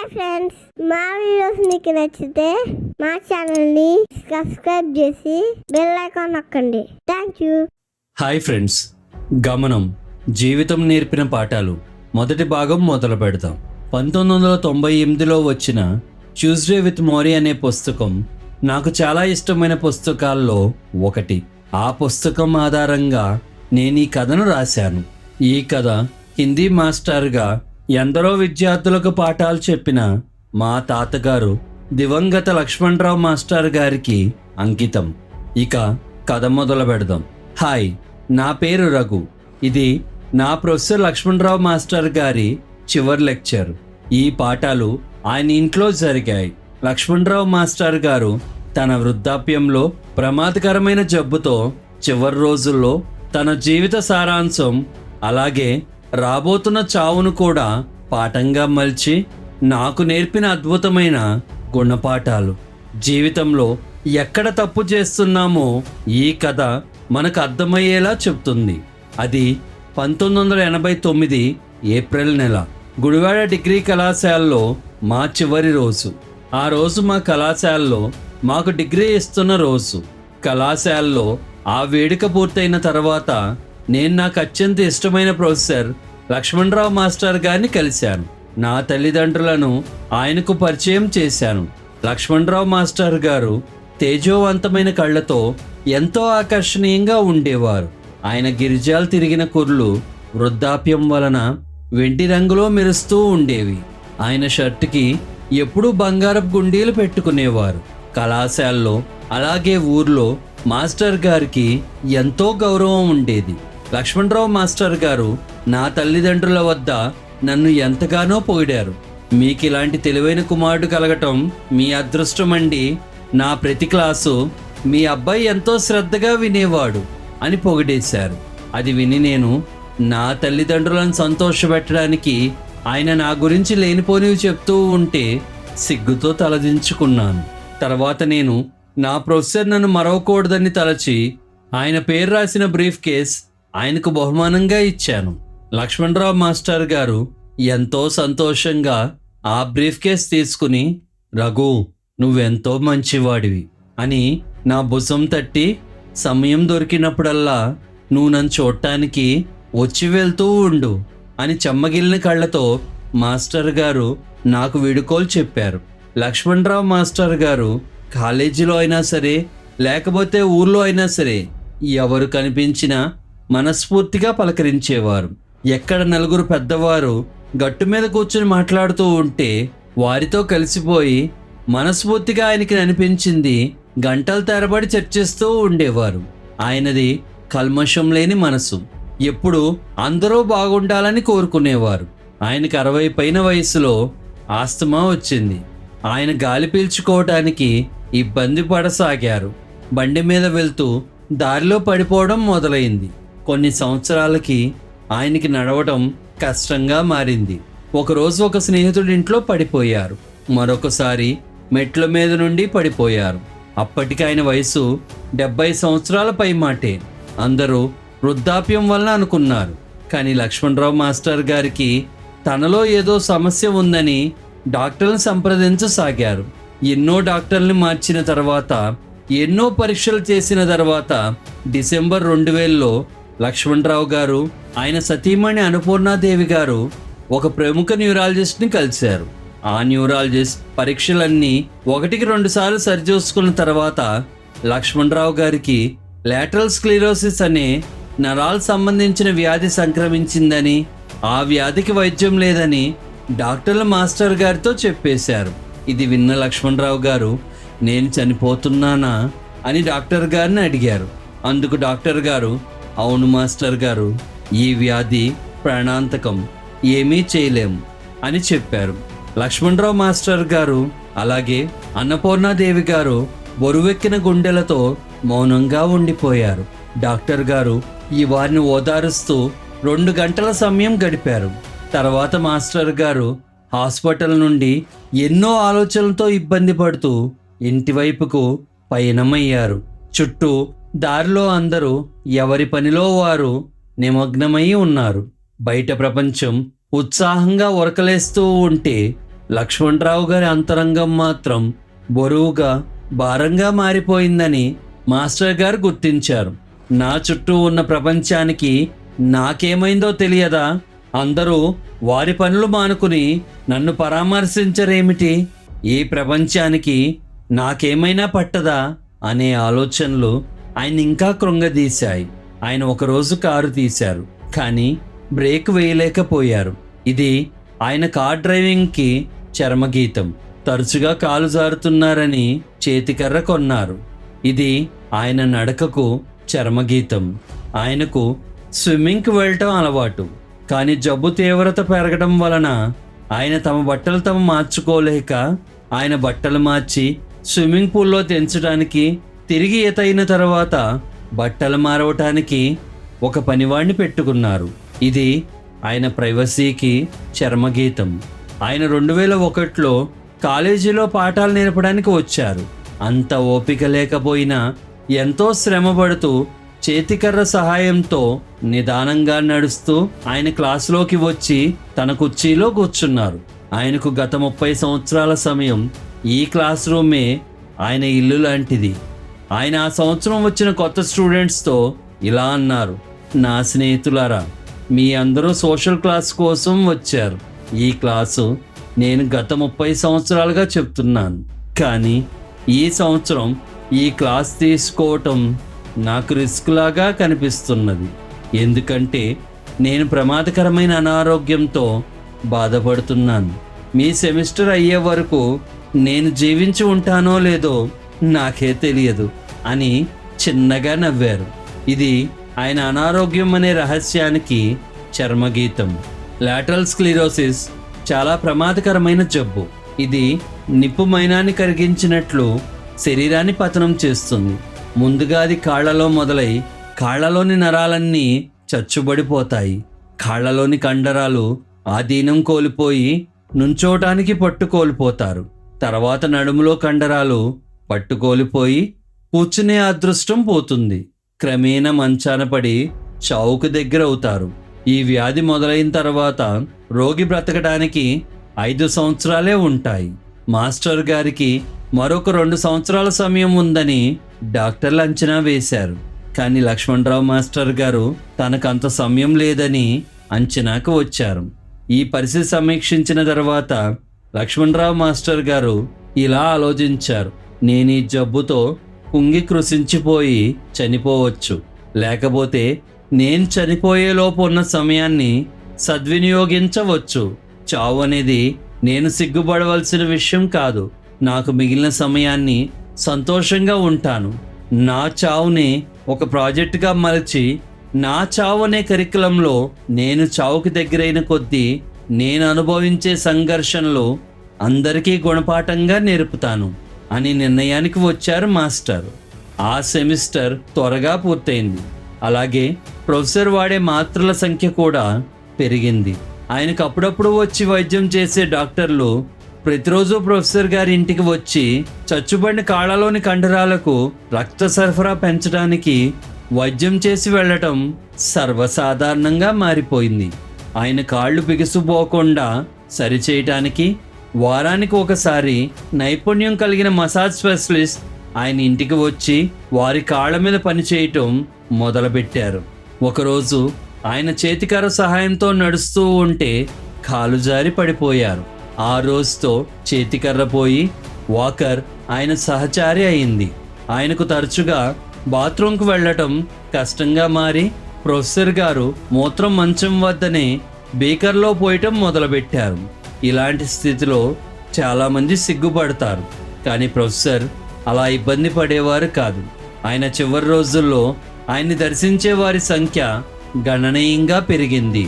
Hi friends, మా videos మీకు నచ్చితే మా ఛానల్ని సబ్స్క్రైబ్ చేసి బెల్ ఐకాన్ నొక్కండి. Thank you. హాయ్ ఫ్రెండ్స్, గమనం జీవితం నేర్పిన పాఠాలు మొదటి భాగం మొదలు పెడతాం. 1998లో వచ్చిన ట్యూస్డే విత్ మోరీ అనే పుస్తకం నాకు చాలా ఇష్టమైన పుస్తకాల్లో ఒకటి. ఆ పుస్తకం ఆధారంగా నేను ఈ కథను రాశాను. ఈ కథ హిందీ మాస్టర్గా ఎందరో విద్యార్థులకు పాఠాలు చెప్పిన మా తాతగారు దివంగత లక్ష్మణరావు మాస్టర్ గారికి అంకితం. ఇక కథ మొదలు పెడదాం. హాయ్, నా పేరు రఘు. ఇది నా ప్రొఫెసర్ లక్ష్మణరావు మాస్టర్ గారి చివరి లెక్చర్. ఈ పాఠాలు ఆయన ఇంట్లో జరిగాయి. లక్ష్మణరావు మాస్టర్ గారు తన వృద్ధాప్యంలో ప్రమాదకరమైన జబ్బుతో చివరి రోజుల్లో తన జీవిత సారాంశం అలాగే రాబోతున్న చావును కూడా పాఠంగా మలిచి నాకు నేర్పిన అద్భుతమైన గుణపాఠాలు. జీవితంలో ఎక్కడ తప్పు చేస్తున్నామో ఈ కథ మనకు అర్థమయ్యేలా చెప్తుంది. అది 1989 ఏప్రిల్ నెల, గుడివాడ డిగ్రీ కళాశాలలో మా చివరి రోజు. ఆ రోజు మా కళాశాలలో మాకు డిగ్రీ ఇస్తున్న రోజు. కళాశాలలో ఆ వేడుక పూర్తయిన తర్వాత నేను నాకు అత్యంత ఇష్టమైన ప్రొఫెసర్ లక్ష్మణరావు మాస్టర్ గారిని కలిశాను. నా తల్లిదండ్రులను ఆయనకు పరిచయం చేశాను. లక్ష్మణరావు మాస్టర్ గారు తేజోవంతమైన కళ్ళతో ఎంతో ఆకర్షణీయంగా ఉండేవారు. ఆయన గిరిజాలు తిరిగిన కుర్లు వృద్ధాప్యం వలన వెండి రంగులో మెరుస్తూ ఉండేవి. ఆయన షర్టుకి ఎప్పుడూ బంగారపు గుండీలు పెట్టుకునేవారు. కళాశాలలో అలాగే ఊర్లో మాస్టర్ గారికి ఎంతో గౌరవం ఉండేది. లక్ష్మణరావు మాస్టర్ గారు నా తల్లిదండ్రుల వద్ద నన్ను ఎంతగానో పొగిడారు. మీకు ఇలాంటి తెలివైన కుమారుడు కలగటం మీ అదృష్టం అండి. నా ప్రతి క్లాసు మీ అబ్బాయి ఎంతో శ్రద్ధగా వినేవాడు అని పొగిడేశారు. అది విని నేను నా తల్లిదండ్రులను సంతోషపెట్టడానికి ఆయన నా గురించి లేనిపోనివి చెప్తూ ఉంటే సిగ్గుతో తలదించుకున్నాను. తర్వాత నేను నా ప్రొఫెసర్ నన్ను మరవకూడదని తలచి ఆయన పేరు రాసిన బ్రీఫ్ కేస్ ఆయనకు బహుమానంగా ఇచ్చాను. లక్ష్మణరావు మాస్టర్ గారు ఎంతో సంతోషంగా ఆ బ్రీఫ్ కేస్ తీసుకుని, రఘు, నువ్వెంతో మంచివాడివి అని నా భుజం తట్టి, సమయం దొరికినప్పుడల్లా నువ్వు నన్ను చూడటానికి వచ్చి వెళ్తూ ఉండు అని చెమ్మగిలిన కళ్ళతో మాస్టర్ గారు నాకు వీడుకోలు చెప్పారు. లక్ష్మణరావు మాస్టర్ గారు కాలేజీలో అయినా సరే లేకపోతే ఊర్లో అయినా సరే ఎవరు కనిపించినా మనస్ఫూర్తిగా పలకరించేవారు. ఎక్కడ నలుగురు పెద్దవారు గట్టు మీద కూర్చుని మాట్లాడుతూ ఉంటే వారితో కలిసిపోయి మనస్ఫూర్తిగా ఆయనకి అనిపించింది గంటల తరబడి చర్చిస్తూ ఉండేవారు. ఆయనది కల్మషం లేని మనసు. ఎప్పుడు అందరూ బాగుండాలని కోరుకునేవారు. ఆయనకి 60 పైన వయసులో ఆస్తమా వచ్చింది. ఆయన గాలి పీల్చుకోవటానికి ఇబ్బంది పడసాగారు. బండి మీద వెళ్తూ దారిలో పడిపోవడం మొదలైంది. కొన్ని సంవత్సరాలకి ఆయనకి నడవడం కష్టంగా మారింది. ఒకరోజు ఒక స్నేహితుడి ఇంట్లో పడిపోయారు. మరొకసారి మెట్ల మీద నుండి పడిపోయారు. అప్పటికి ఆయన వయసు 70 సంవత్సరాల పైమాటే. అందరూ వృద్ధాప్యం వల్ల అనుకున్నారు. కానీ లక్ష్మణరావు మాస్టర్ గారికి తనలో ఏదో సమస్య ఉందని డాక్టర్లను సంప్రదించసాగారు. ఎన్నో డాక్టర్ని మార్చిన తర్వాత, ఎన్నో పరీక్షలు చేసిన తర్వాత డిసెంబర్ 2000లో లక్ష్మణరావు గారు ఆయన సతీమణి అన్నపూర్ణాదేవి గారు ఒక ప్రముఖ న్యూరాలజిస్ట్ని కలిశారు. ఆ న్యూరాలజిస్ట్ పరీక్షలన్నీ 1-2 సార్లు సరిచూసుకున్న తర్వాత లక్ష్మణరావు గారికి లాటరల్ స్క్లెరోసిస్ అనే నరాలకు సంబంధించిన వ్యాధి సంక్రమించిందని, ఆ వ్యాధికి వైద్యం లేదని డాక్టర్లు మాస్టర్ గారితో చెప్పేశారు. ఇది విన్న లక్ష్మణరావు గారు, నేను చనిపోతున్నానా అని డాక్టర్ గారిని అడిగారు. అందుకు డాక్టర్ గారు, అవును మాస్టర్ గారు, ఈ వ్యాధి ప్రాణాంతకం, ఏమీ చేయలేము అని చెప్పారు. లక్ష్మణరావు మాస్టర్ గారు అలాగే అన్నపూర్ణాదేవి గారు బరువెక్కిన గుండెలతో మౌనంగా ఉండిపోయారు. డాక్టర్ గారు ఈ వారిని ఓదారుస్తూ 2 గంటల సమయం గడిపారు. తర్వాత మాస్టర్ గారు హాస్పిటల్ నుండి ఎన్నో ఆలోచనలతో ఇబ్బంది పడుతూ ఇంటి వైపుకు పయనమయ్యారు. చుట్టూ దారిలో అందరూ ఎవరి పనిలో వారు నిమగ్నమై ఉన్నారు. బయట ప్రపంచం ఉత్సాహంగా ఉరకలేస్తూ ఉంటే లక్ష్మణరావు గారి అంతరంగం మాత్రం బరువుగా భారంగా మారిపోయిందని మాస్టర్ గారు గుర్తించారు. నా చుట్టూ ఉన్న ప్రపంచానికి నాకేమైందో తెలియదా? అందరూ వారి పనులు మానుకుని నన్ను పరామర్శించరేమిటి? ఈ ప్రపంచానికి నాకేమైనా పట్టదా అనే ఆలోచనలు ఆయన ఇంకా కృంగదీశాయి. ఆయన ఒకరోజు కారు తీశారు, కానీ బ్రేక్ వేయలేకపోయారు. ఇది ఆయన కార్ డ్రైవింగ్కి చర్మగీతం. తరచుగా కాలు జారుతున్నారని చేతికర్ర కొన్నారు. ఇది ఆయన నడకకు చర్మగీతం. ఆయనకు స్విమ్మింగ్కి వెళ్ళటం అలవాటు, కానీ జబ్బు తీవ్రత పెరగడం వలన ఆయన తమ బట్టలు తాము మార్చుకోలేక ఆయన బట్టలు మార్చి స్విమ్మింగ్ పూల్లో తెంచడానికి, తిరిగి ఈత అయిన తర్వాత బట్టలు మారవటానికి ఒక పనివాడిని పెట్టుకున్నారు. ఇది ఆయన ప్రైవసీకి చర్మగీతం. ఆయన 2001లో కాలేజీలో పాఠాలు నేర్పడానికి వచ్చారు. అంత ఓపిక లేకపోయినా ఎంతో శ్రమపడుతూ చేతికర్ర సహాయంతో నిదానంగా నడుస్తూ ఆయన క్లాసులోకి వచ్చి తన కుర్చీలో కూర్చున్నారు. ఆయనకు గత 30 సంవత్సరాల సమయం ఈ క్లాస్ రూమే ఆయన ఇల్లు లాంటిది. ఆయన ఆ సంవత్సరం వచ్చిన కొత్త స్టూడెంట్స్తో ఇలా అన్నారు: నా స్నేహితులారా, మీ అందరూ సోషల్ క్లాస్ కోసం వచ్చారు. ఈ క్లాసు నేను గత 30 సంవత్సరాలుగా చెప్తున్నాను, కానీ ఈ సంవత్సరం ఈ క్లాస్ తీసుకోవటం నాకు రిస్క్ లాగా కనిపిస్తున్నది. ఎందుకంటే నేను ప్రమాదకరమైన అనారోగ్యంతో బాధపడుతున్నాను. మీ సెమిస్టర్ అయ్యే వరకు నేను జీవించి ఉంటానో లేదో నాకే తెలియదు అని చిన్నగా నవ్వారు. ఇది ఆయన అనారోగ్యం అనే రహస్యానికి చర్మగీతం. లాటరల్ స్క్లిరోసిస్ చాలా ప్రమాదకరమైన జబ్బు. ఇది నిప్పు మైనాన్ని కరిగించినట్లు శరీరాన్ని పతనం చేస్తుంది. ముందుగా అది కాళ్లలో మొదలై కాళ్లలోని నరాలన్నీ చచ్చుబడిపోతాయి. కాళ్లలోని కండరాలు ఆధీనం కోల్పోయి నుంచోటానికి పట్టు కోల్పోతారు. తర్వాత నడుములో కండరాలు పట్టుకోలిపోయి కూర్చునే అదృష్టం పోతుంది. క్రమేణా మంచాన పడి చావుకు దగ్గర అవుతారు. ఈ వ్యాధి మొదలైన తర్వాత రోగి బ్రతకడానికి 5 సంవత్సరాలే ఉంటాయి. మాస్టర్ గారికి మరొక 2 సంవత్సరాల సమయం ఉందని డాక్టర్లు అంచనా వేశారు. కానీ లక్ష్మణరావు మాస్టర్ గారు తనకంత సమయం లేదని అంచనాకు వచ్చారు. ఈ పరిస్థితి సమీక్షించిన తర్వాత లక్ష్మణరావు మాస్టర్ గారు ఇలా ఆలోచించారు: నేను ఈ జబ్బుతో కుంగి కృషించిపోయి చనిపోవచ్చు, లేకపోతే నేను చనిపోయేలోపు ఉన్న సమయాన్ని సద్వినియోగించవచ్చు. చావు అనేది నేను సిగ్గుపడవలసిన విషయం కాదు. నాకు మిగిలిన సమయాన్ని సంతోషంగా ఉంటాను. నా చావుని ఒక ప్రాజెక్టుగా మలచి నా చావు అనే కరికులంలో నేను చావుకి దగ్గరైన కొద్దీ నేను అనుభవించే సంఘర్షణలు అందరికీ గుణపాఠంగా నేర్పుతాను అని నిర్ణయానికి వచ్చారు మాస్టర్. ఆ సెమిస్టర్ త్వరగా పూర్తయింది. అలాగే ప్రొఫెసర్ వాడే మాత్రల సంఖ్య కూడా పెరిగింది. ఆయనకు అప్పుడప్పుడు వచ్చి వైద్యం చేసే డాక్టర్లు ప్రతిరోజు ప్రొఫెసర్ గారి ఇంటికి వచ్చి చచ్చుబడిన కాళ్లలోని కండరాలకు రక్త సరఫరా పెంచడానికి వైద్యం చేసి వెళ్ళటం సర్వసాధారణంగా మారిపోయింది. ఆయన కాళ్ళు బిగుసుపోకుండా సరిచేయటానికి వారానికి ఒకసారి నైపుణ్యం కలిగిన మసాజ్ స్పెషలిస్ట్ ఆయన ఇంటికి వచ్చి వారి కాళ్ళ మీద పనిచేయటం మొదలుపెట్టారు. ఒకరోజు ఆయన చేతికర్ర సహాయంతో నడుస్తూ ఉంటే కాలు జారి పడిపోయారు. ఆ రోజుతో చేతికర్ర పోయి వాకర్ ఆయన సహచారి అయింది. ఆయనకు తరచుగా బాత్రూంకు వెళ్ళటం కష్టంగా మారి ప్రొఫెసర్ గారు మూత్రం మంచం వద్దనే బీకర్లో పోయటం మొదలుపెట్టారు. ఇలాంటి స్థితిలో చాలామంది సిగ్గుపడతారు, కానీ ప్రొఫెసర్ అలా ఇబ్బంది పడేవారు కాదు. ఆయన చివరి రోజుల్లో ఆయన్ని దర్శించే వారి సంఖ్య గణనీయంగా పెరిగింది.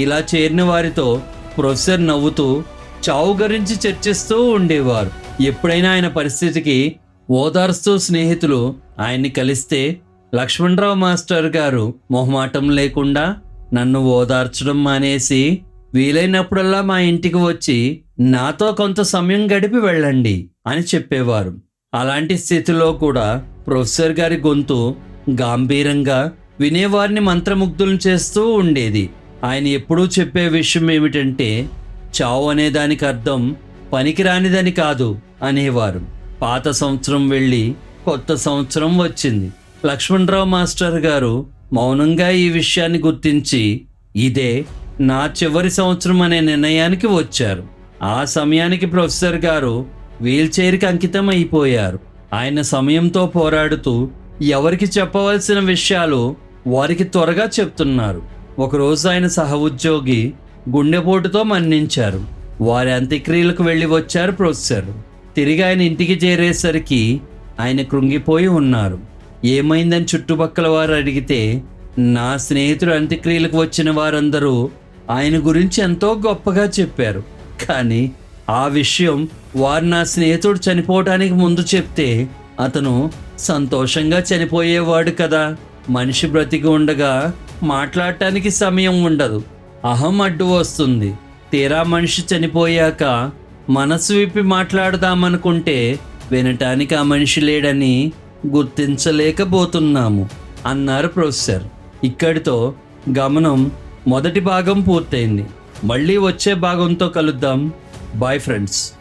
ఇలా చేరిన వారితో ప్రొఫెసర్ నవ్వుతూ చావు గురించి చర్చిస్తూ ఉండేవారు. ఎప్పుడైనా ఆయన పరిస్థితికి ఓదార్స్తూ స్నేహితులు ఆయన్ని కలిస్తే లక్ష్మణరావు మాస్టర్ గారు మొహమాటం లేకుండా నన్ను ఓదార్చడం మానేసి వీలైనప్పుడల్లా మా ఇంటికి వచ్చి నాతో కొంత సమయం గడిపి వెళ్ళండి అని చెప్పేవారు. అలాంటి స్థితిలో కూడా ప్రొఫెసర్ గారి గొంతు గాంభీరంగా వినేవారిని మంత్రముగ్ధులను చేస్తూ ఉండేది. ఆయన ఎప్పుడూ చెప్పే విషయం ఏమిటంటే, చావు అనే దానికి అర్థం పనికిరానిదని కాదు అనేవారు. పాత సంవత్సరం వెళ్ళి కొత్త సంవత్సరం వచ్చింది. లక్ష్మణరావు మాస్టర్ గారు మౌనంగా ఈ విషయాన్ని గుర్తించి ఇదే నా చివరి సంవత్సరం అనే నిర్ణయానికి వచ్చారు. ఆ సమయానికి ప్రొఫెసర్ గారు వీల్ చైర్కి అంకితం అయిపోయారు. ఆయన సమయంతో పోరాడుతూ ఎవరికి చెప్పవలసిన విషయాలు వారికి త్వరగా చెప్తున్నారు. ఒకరోజు ఆయన సహ ఉద్యోగి గుండెపోటుతో మరణించారు. వారి అంత్యక్రియలకు వెళ్ళి వచ్చారు ప్రొఫెసర్. తిరిగి ఆయన ఇంటికి చేరేసరికి ఆయన కృంగిపోయి ఉన్నారు. ఏమైందని చుట్టుపక్కల వారు అడిగితే నా స్నేహితుడు అంత్యక్రియలకు వచ్చిన వారందరూ ఆయన గురించి ఎంతో గొప్పగా చెప్పారు. కానీ ఆ విషయం వారు నా స్నేహితుడు చనిపోవటానికి ముందు చెప్తే అతను సంతోషంగా చనిపోయేవాడు కదా. మనిషి బ్రతికి ఉండగా మాట్లాడటానికి సమయం ఉండదు, అహం అడ్డు వస్తుంది. తీరా మనిషి చనిపోయాక మనసు విప్పి మాట్లాడదామనుకుంటే వినటానికి ఆ మనిషి లేడని గుర్తించలేకపోతున్నాము అన్నారు ప్రొఫెసర్. ఇక్కడితో గమనం మొదటి భాగం పూర్తయింది. మళ్ళీ వచ్చే భాగంతో కలుద్దాం. Bye friends.